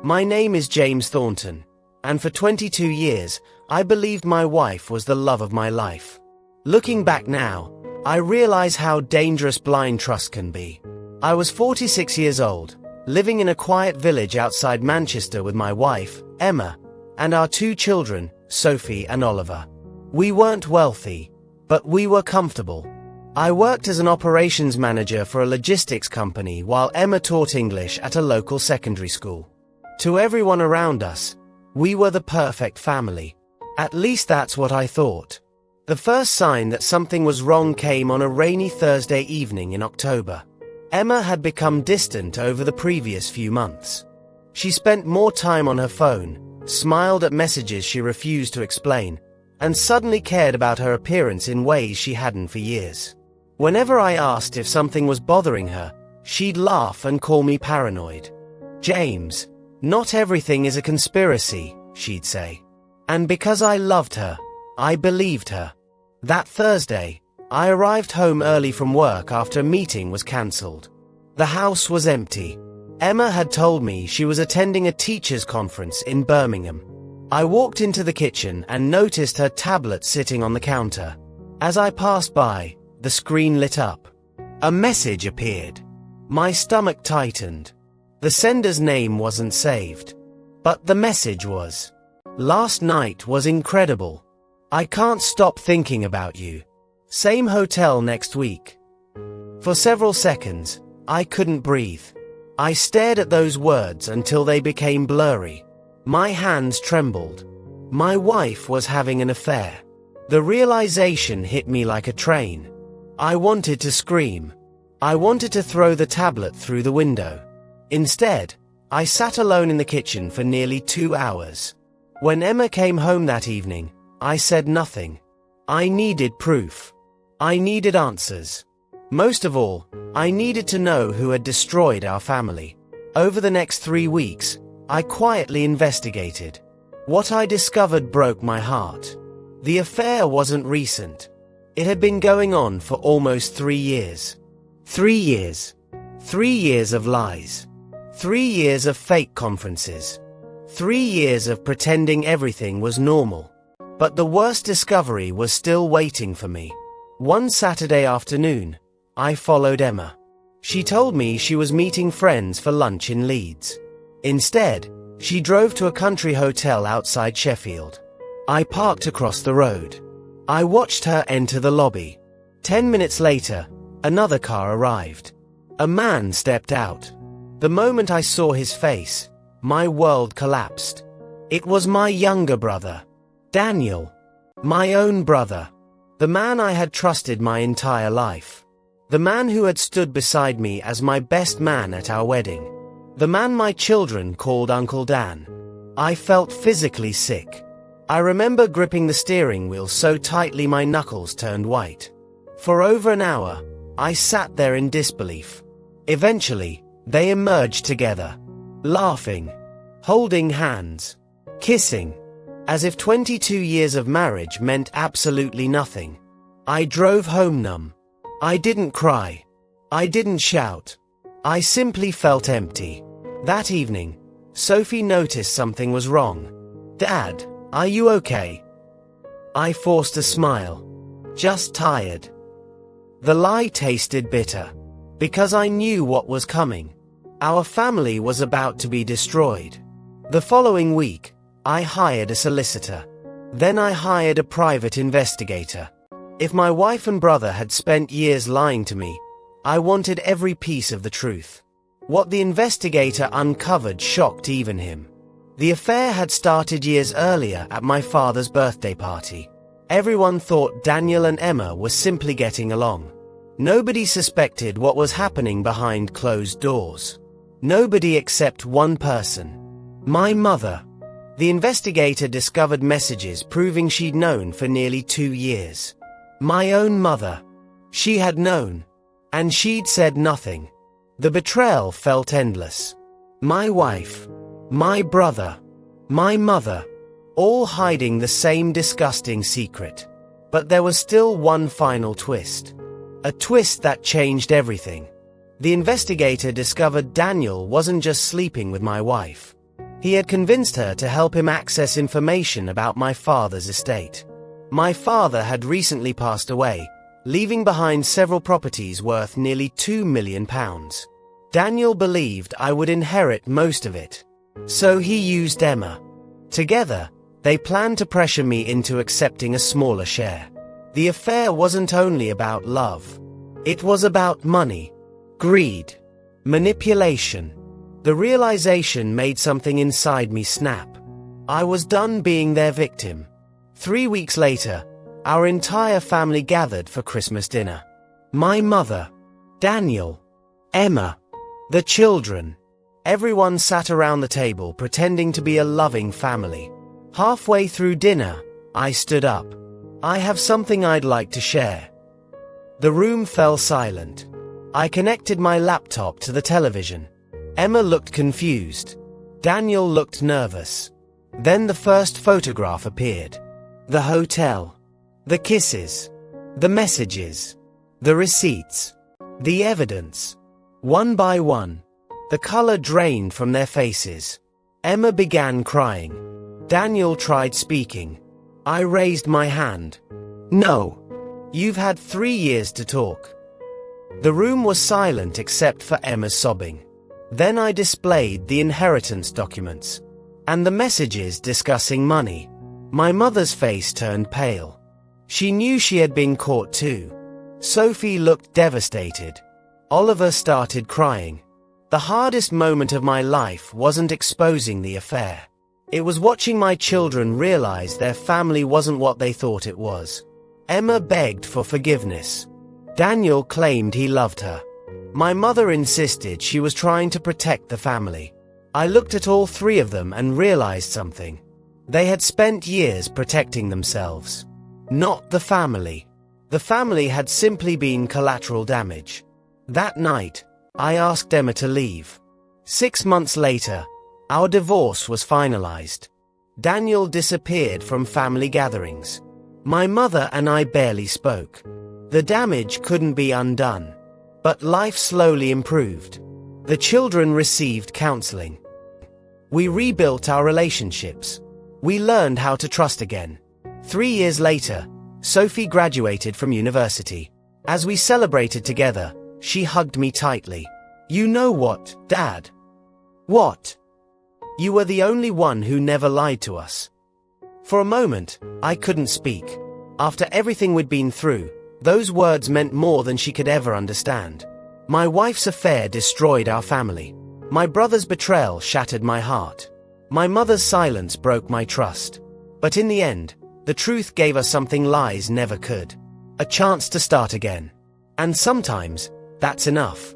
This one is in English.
My name is James Thornton, and for 22 years, I believed my wife was the love of my life. Looking back now, I realize how dangerous blind trust can be. I was 46 years old, living in a quiet village outside Manchester with my wife, Emma, and our 2 children, Sophie and Oliver. We weren't wealthy, but we were comfortable. I worked as an operations manager for a logistics company while Emma taught English at a local secondary school. To everyone around us, we were the perfect family. At least that's what I thought. The first sign that something was wrong came on a rainy Thursday evening in October. Emma had become distant over the previous few months. She spent more time on her phone, smiled at messages she refused to explain, and suddenly cared about her appearance in ways she hadn't for years. Whenever I asked if something was bothering her, she'd laugh and call me paranoid. "James, not everything is a conspiracy," she'd say. And because I loved her, I believed her. That Thursday, I arrived home early from work after a meeting was cancelled. The house was empty. Emma had told me she was attending a teachers' conference in Birmingham. I walked into the kitchen and noticed her tablet sitting on the counter. As I passed by, the screen lit up. A message appeared. My stomach tightened. The sender's name wasn't saved. But the message was, "Last night was incredible. I can't stop thinking about you. Same hotel next week." For several seconds, I couldn't breathe. I stared at those words until they became blurry. My hands trembled. My wife was having an affair. The realization hit me like a train. I wanted to scream. I wanted to throw the tablet through the window. Instead, I sat alone in the kitchen for nearly 2 hours. When Emma came home that evening, I said nothing. I needed proof. I needed answers. Most of all, I needed to know who had destroyed our family. Over the next 3 weeks, I quietly investigated. What I discovered broke my heart. The affair wasn't recent. It had been going on for almost 3 years. 3 years. 3 years of lies. 3 years of fake conferences. 3 years of pretending everything was normal. But the worst discovery was still waiting for me. One Saturday afternoon, I followed Emma. She told me she was meeting friends for lunch in Leeds. Instead, she drove to a country hotel outside Sheffield. I parked across the road. I watched her enter the lobby. 10 minutes later, another car arrived. A man stepped out. The moment I saw his face, my world collapsed. It was my younger brother, Daniel. My own brother. The man I had trusted my entire life. The man who had stood beside me as my best man at our wedding. The man my children called Uncle Dan. I felt physically sick. I remember gripping the steering wheel so tightly my knuckles turned white. For over an hour, I sat there in disbelief. Eventually, they emerged together, laughing, holding hands, kissing, as if 22 years of marriage meant absolutely nothing. I drove home numb. I didn't cry. I didn't shout. I simply felt empty. That evening, Sophie noticed something was wrong. "Dad, are you okay?" I forced a smile. "Just tired." The lie tasted bitter. Because I knew what was coming. Our family was about to be destroyed. The following week, I hired a solicitor. Then I hired a private investigator. If my wife and brother had spent years lying to me, I wanted every piece of the truth. What the investigator uncovered shocked even him. The affair had started years earlier at my father's birthday party. Everyone thought Daniel and Emma were simply getting along. Nobody suspected what was happening behind closed doors. Nobody except one person. My mother. The investigator discovered messages proving she'd known for nearly 2 years. My own mother. She had known. And she'd said nothing. The betrayal felt endless. My wife. My brother. My mother. All hiding the same disgusting secret. But there was still one final twist. A twist that changed everything. The investigator discovered Daniel wasn't just sleeping with my wife. He had convinced her to help him access information about my father's estate. My father had recently passed away, leaving behind several properties worth nearly £2 million. Daniel believed I would inherit most of it. So he used Emma. Together, they planned to pressure me into accepting a smaller share. The affair wasn't only about love. It was about money, greed, manipulation. The realization made something inside me snap. I was done being their victim. 3 weeks later, our entire family gathered for Christmas dinner. My mother, Daniel, Emma, the children. Everyone sat around the table pretending to be a loving family. Halfway through dinner, I stood up. I have something I'd like to share. The room fell silent. I connected my laptop to the television. Emma looked confused. Daniel looked nervous. Then the first photograph appeared. The hotel. The kisses. The messages. The receipts. The evidence. One by one, the color drained from their faces. Emma began crying. Daniel tried speaking. I raised my hand. No. You've had 3 years to talk. The room was silent except for Emma's sobbing. Then I displayed the inheritance documents and the messages discussing money. My mother's face turned pale. She knew she had been caught too. Sophie looked devastated. Oliver started crying. The hardest moment of my life wasn't exposing the affair. It was watching my children realize their family wasn't what they thought it was. Emma begged for forgiveness. Daniel claimed he loved her. My mother insisted she was trying to protect the family. I looked at all 3 of them and realized something. They had spent years protecting themselves. Not the family. The family had simply been collateral damage. That night, I asked Emma to leave. 6 months later, our divorce was finalized. Daniel disappeared from family gatherings. My mother and I barely spoke. The damage couldn't be undone. But life slowly improved. The children received counseling. We rebuilt our relationships. We learned how to trust again. 3 years later, Sophie graduated from university. As we celebrated together, she hugged me tightly. You know what, Dad? What? You were the only one who never lied to us. For a moment, I couldn't speak. After everything we'd been through, those words meant more than she could ever understand. My wife's affair destroyed our family. My brother's betrayal shattered my heart. My mother's silence broke my trust. But in the end, the truth gave us something lies never could. A chance to start again. And sometimes, that's enough.